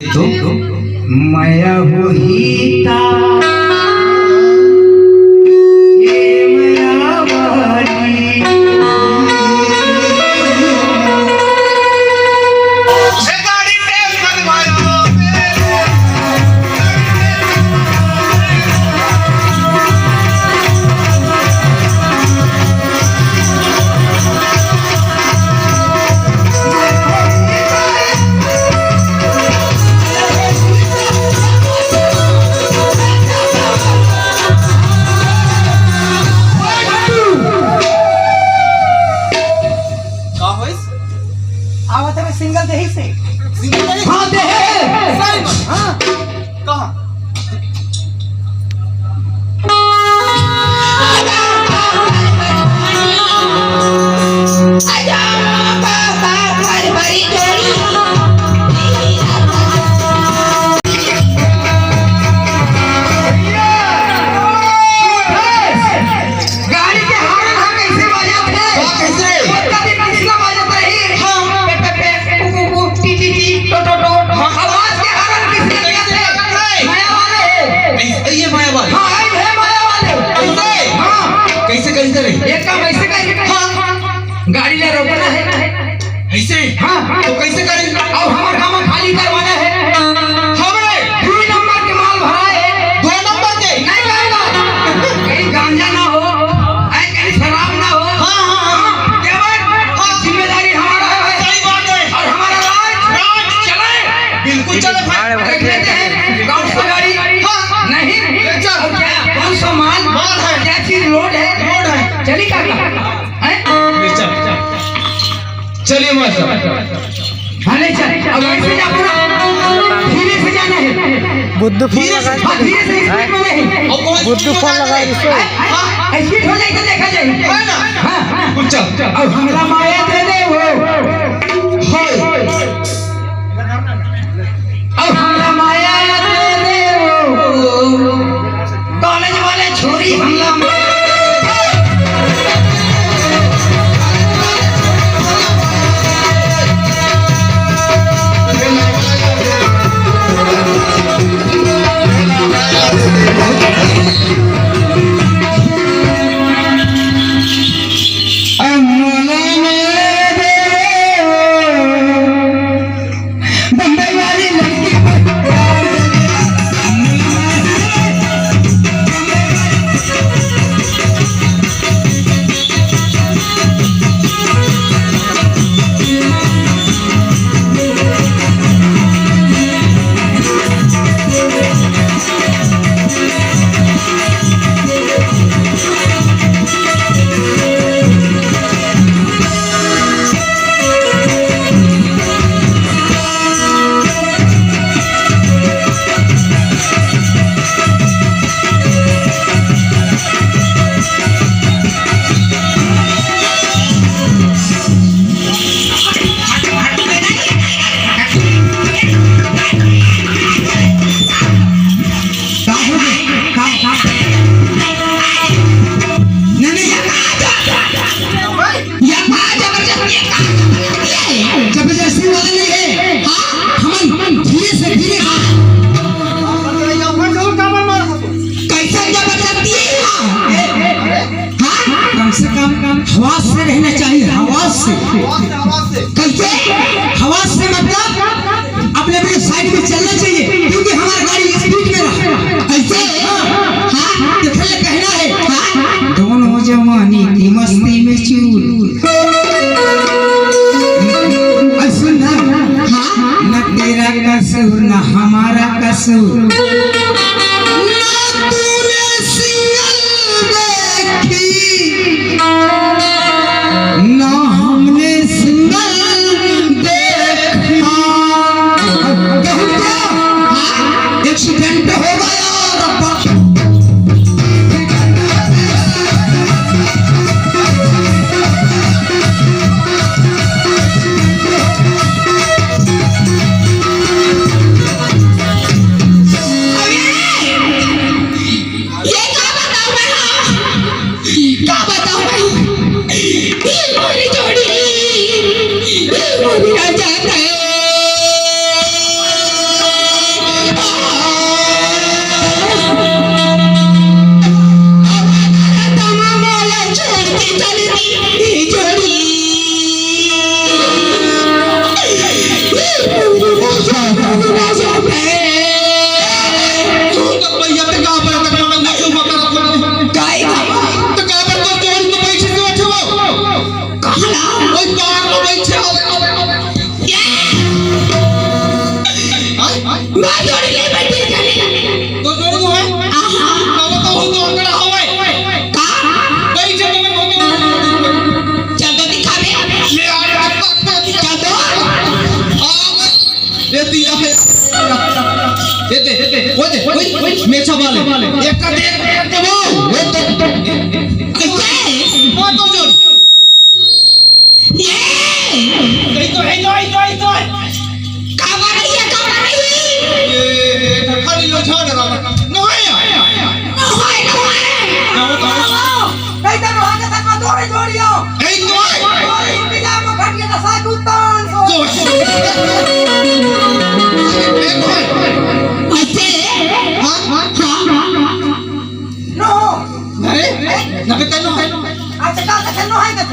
तो माया होईता ये मायावारी सिंगल दे ही से हाँ दे हाँ कहाँ गाड़ी ले रोकना है ऐसे हाँ तो कैसे करेंगे और हमारे काम खाली करवाना है हमरे 2 नंबर के माल भरा है 2 नंबर के नहीं रहेगा कहीं गांजा ना हो कहीं शराब ना हो हाँ केवल जिम्मेदारी हमारा है सही बात है और हमारा राज चले बिल्कुल चले भाई देख लेते हैं गांव से गाड़ी नहीं चल क्या कौन सा माल है क्या चीज लोड है चली का चलिए मास्टर हाँ नहीं चल अब ऐसे जा पूरा धीरे से जाना है बुद्धू फोन धीरे से लगा हाँ धीरे से स्पीड में नहीं और कौन बुद्धू फोन लगा इसको स्पीड हो जाए तो देखा जाए है ना हाँ हाँ कुछ चल अब हमरा माया दे दे वो अब हमरा माया दे दे वो कॉलेज वाले छोरी हमला जबरदस्ती वाला नहीं है हम धीरे से धीरे कैसे जबरदस्ती है कम से कम हवा से रहना चाहिए हवा से कैसे हवा से मतलब अपने अपने साइड में चलना चाहिए क्योंकि हमारी गाड़ी स्पीड में रहा ऐसे हाँ तो फिर कहना है दोनों जवानी की मस्ती में चूर न तेरा कसूर न हमारा कसूर न तूने सिंगल देखी न हमने सिंगल देखा एक्सीडेंट हो गया रब्बा मैं जोड़ी ले बैठी चली तो जोड़ी हो है आहा तो हो तो अंगड़ा होवे का कई जगह में होतो चल तो दिखावे ले आ चल तो ये दिया है ये दे ओए मेछा वाले एक का दे वो कैसे वो तो जोड़ ये कहीं तो है तो कावा रही ये खाली लो छाड़ रहा न है न होए ना वो तो कई तो वहां के साथ में जोड़ी जोड़ियो ए तो और इंतजाम में खट के दसा कुत्तान को ऐसे हां नो अरे ना पे तनो अच्छा का खेलनो है तो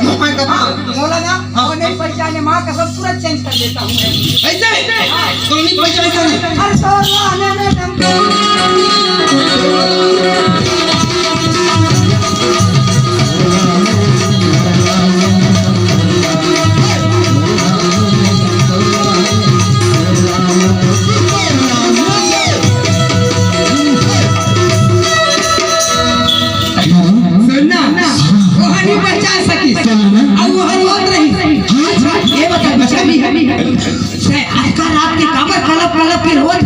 बोला ना वो नहीं पहचाने मां का सब तुरंत चेंज कर देता हूं ऐसे तो नहीं पहचानता नहीं हर सोर आने में तुमको सुनना वो नहीं पहचान सकी अब वो रोत रही अच्छा ये बता बच्चा भी से आज का रात के काबर कलप के रोत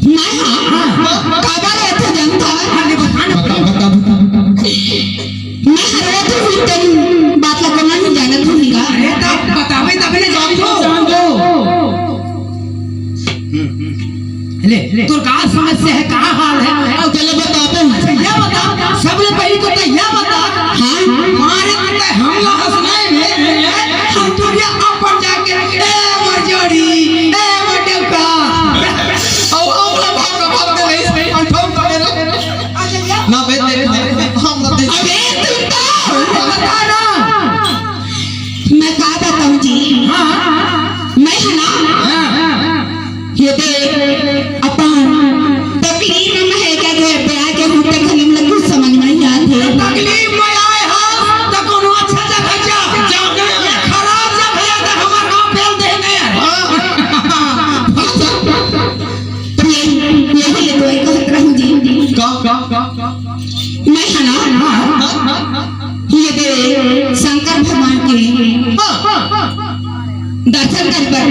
मैं काबर है तो जनता हमें बताना मैं रोत हूं तेरी बात का कोना नहीं जाना तू नहीं अरे तब बतावे तब ने जान दो ले तोर का समस्या है कहां हाल है अब चले बताते हैं ये बता सबले पहले तो ये बता हां मारे तो हमला हंसने में हम तो ये अपन जाके ए मजोड़ी ए मडका औ भाग नहीं हम ठोक मेरे अच्छा ये ना बे हम ना दे अबे तू तो बता ना मैं का बताऊं जी हां मैं है ना ये दे अपन तकलीफ में है क्या जो ब्याह के होते खलम लगू समझ में नहीं आते तकलीफ में आए हो तो कोनो अच्छा जगह जा खराब जगह है तो हमार गांव फेल देने तो ये तो एक कहत रहूं जी का मैं है ना ये दे शंकर भगवान के दर्शन कर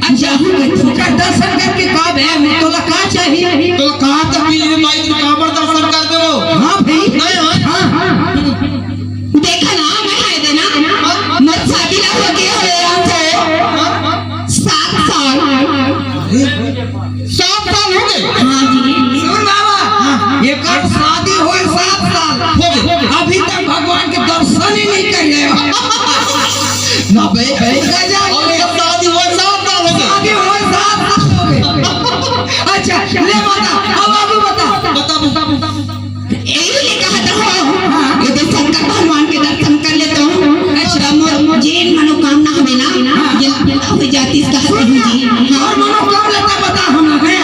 अब जाऊंगा तुमका दर्शन करके कब है तोला का चाहिए तो कहां तक मिली माई काबर दर्शन कर दो हां भाई नहीं हां देखा ना मैं है देना मत शादी ना हो गया हो हमसे 7 साल 7 साल हो गए हां जी सुन बाबा ये कब शादी होए 7 साल हो गए अभी तक भगवान के दर्शन ही नहीं कर रहे ना बे और जब शादी हुआ 7 साल हो गए शादी होए 7 साल हो गए अच्छा ले बता अब आगे बता यही कहा था ये तो शंकर भगवान के दर्शन कर लेता हूँ अच्छा मोर जिन मनोकामना हमें ना जिन पूरा हो जाती इसका कहते हैं जी और मनोकामना बता हम लोग हैं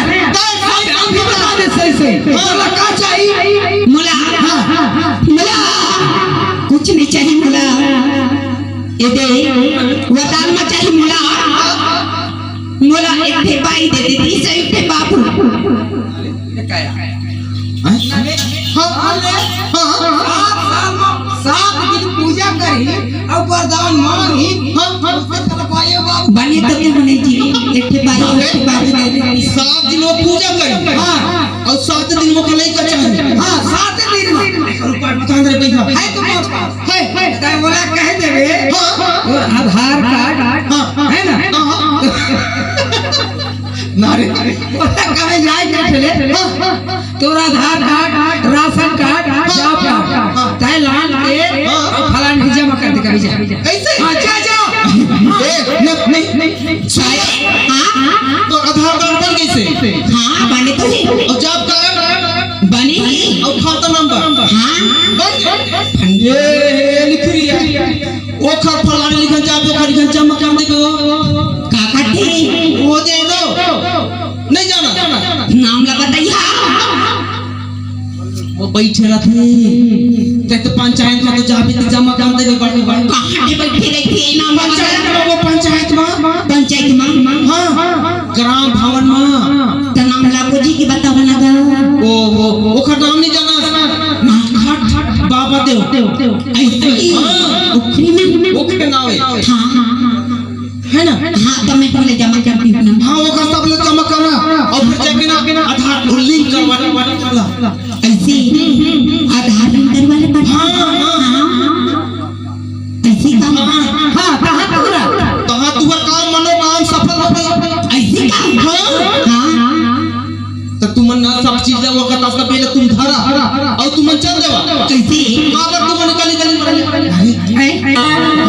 अभी बता दे सही से बोला का चाहिए मुला मुला कुछ नहीं चाहिए मुला ये दे वदान में चाहिए मुला मुला एक थे बाई दे देती सही थे बापू सात दिन पूजा करी और वरदान मांगी बने तो के बने जी एक थे बाई दे देती 7 दिन वो पूजा करी और 7 दिन वो कलई का चाहिए हाँ 7 दिन रुपए बता दे पैसा है तुम्हारे पास है तो बोला कह देवे और आधार कार्ड है ना नारे बोला कहे जाए के चले तोरा Aadhaar card ration card job card तय लान के फलान ही जमा कर दे कभी जा कैसे हां जा जा नहीं हां तो आधार कार्ड बन कैसे हां बने तो ही और जॉब कार्ड बने ही और खाता नंबर हां बन ये लिख लिया वो खर फलाने लिखन जा वो खर लिखन जमा कर दे का करते वो दे दो नहीं जाना नाम लगा दैया वो बैठे रहते कहते पंचायत में तो जाबे तो जमा कर देवे बाटे बाटे कहाँ बैठे रहते ना पंचायत में वो पंचायत में हां ग्राम भवन में तो नाम लागो जी के बताओ ना गा ओ ओकर नाम नहीं जाना घाट बाबा देव ऐसे उखरी में ओके नाम है ना हाँ तो मैं पहले जमा करती हूँ ना हाँ ओकर सब लोग जमा करना और फिर जाके ना आधार लिंक करवाने वाला ऐसे आधार लिंक करवाने पड़ता ऐसे काम हाँ कहाँ पूरा कहाँ तुम्हारा काम मनोकाम सफल हो गया ऐसे काम हाँ तो तुम ना सब चीज जब वक्त आपका पहले तुम धरा और तुम चल देवा कैसे अगर तुम गली गली अरे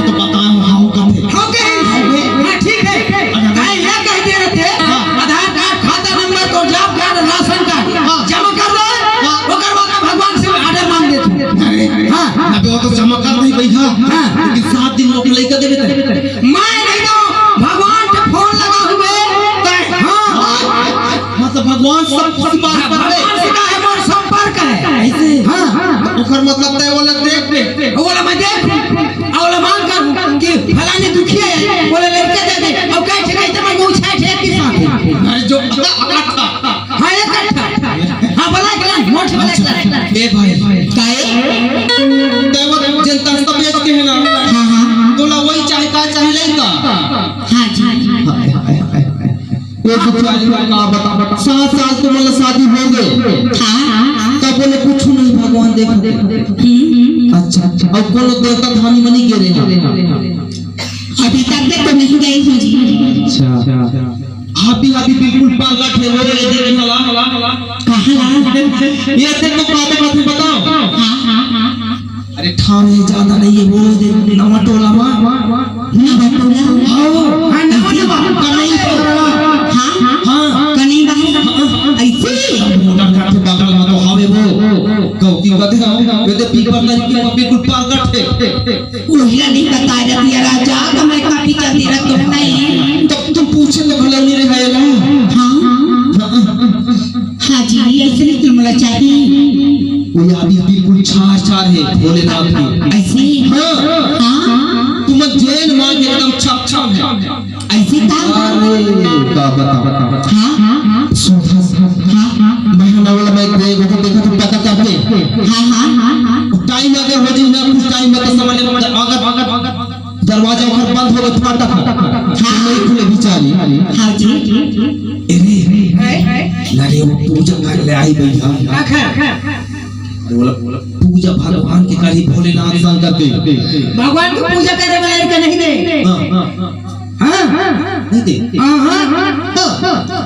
तो बताओ हाउ का थे हाँ ठीक है काय ये कहते रहते आधार कार्ड खाता नंबर और जॉब कार्ड राशन कार्ड जमा कर दो ओकर बाद भगवान से ऑर्डर मांग देते हां अबे वो तो जमा कर नहीं बैठा लेकिन 7 दिन लोग लेके देवे मैं नहीं दो भगवान के फोन लगा हुए हां मतलब भगवान सब संपर्क कर भगवान से का है मोर संपर्क है ऐसे हां ओकर मतलब तय वाला देख बोला मैं देख औला मांग कर कि फलाने दुखी है बोले लड़के दे दे अब कह ठेका इतना मैं उछा ठे के साथ अरे जो इकट्ठा हां इकट्ठा हां बोला के मोठ बोला के ए भाई काहे तय वो जनता सब बेच के है ना हाँ हाँ तोला वही चाहे का चाहे लेता हाँ जी वो दुखियारी का बता 7 साल तो मतलब शादी हो गए हाँ तब बोले कुछ नहीं भगवान देख अच्छा और कोनो देवता धानी मनी गिरे अभी तक तो नहीं गई हूँ जी अच्छा हाथी बिल्कुल पागल थे वो ये देख नला कहाँ ये देखो बातें बताओ हाँ अरे ठाणे ज्यादा नहीं है वो देख नवा टोला मा नवा टोला हां नवा कन्हई हाँ कहीं बाहर ऐसे मोटर कार से बगल में तो हवे वो कौती बात है वे तो पीकर नहीं बिल्कुल पागल थे उहिला नहीं बता रही है राजा तो मैं काफी चलती रह तुम नहीं तब तुम पूछे तो भला नहीं रहा है ना हाँ जी ऐसे नहीं तुम बोला चाहिए वो अभी बिल्कुल छार है भोलेनाथ की ऐसे हाँ तुम जैन मां एकदम छप है ऐसे काम अरे का बता हाँ सुधा हाँ महीना वाला मैं देखा तो पता करते हाँ टाइम अगर हो जाए ना कुछ टाइम में तो समझ ले अगर दरवाजा उधर बंद हो गया फाटक हाँ नहीं खुले बिचारी हाँ जी अरे लड़े वो पूजा कर ले आई भैया बोला पूजा भगवान के करी भोलेनाथ शंकर के भगवान की पूजा करे वाले के नहीं दे हां नहीं दे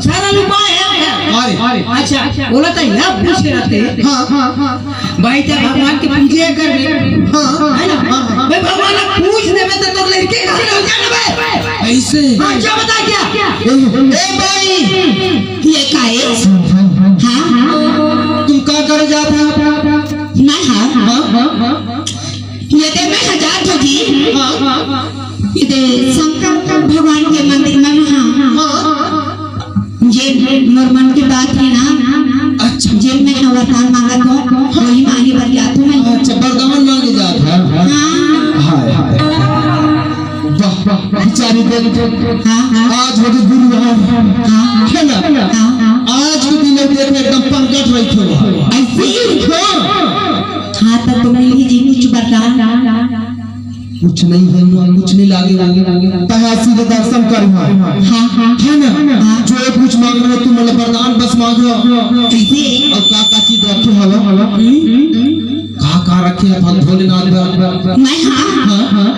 सारा उपाय है अरे अच्छा बोला था या पूछ रहते हां भाई तो भगवान की पूजा कर ले है ना भाई भगवान पूछ देवे तो लड़के का हो जाने ऐसे हां क्या बता क्या ए भाई ये काहे हाँ तुम क्या कर जाता ना हाँ ये दे मैं 1000 तो जी ये दे शंकर भगवान के मंदिर में ये मोर मन की बात है ना अच्छा जेल में अवतार मांगा तो वही मांगे बर जात हूँ मैं अच्छा वरदान मांगे जाता हाय हाय वाह वाह बेचारी देख हाँ आज हो गई गुरुवार हाँ है ना आज के दिन देख एकदम पंकज रही हो ऐसे हाँ तो तुम ही जी कुछ बता कुछ नहीं है कुछ नहीं लागे तहासी के दर्शन कर हाँ है ना जो कुछ मांग रहे तुम मतलब वरदान बस मांगो ऐसे और का चीज रखे हवा का रखे भोलेनाथ मैं हाँ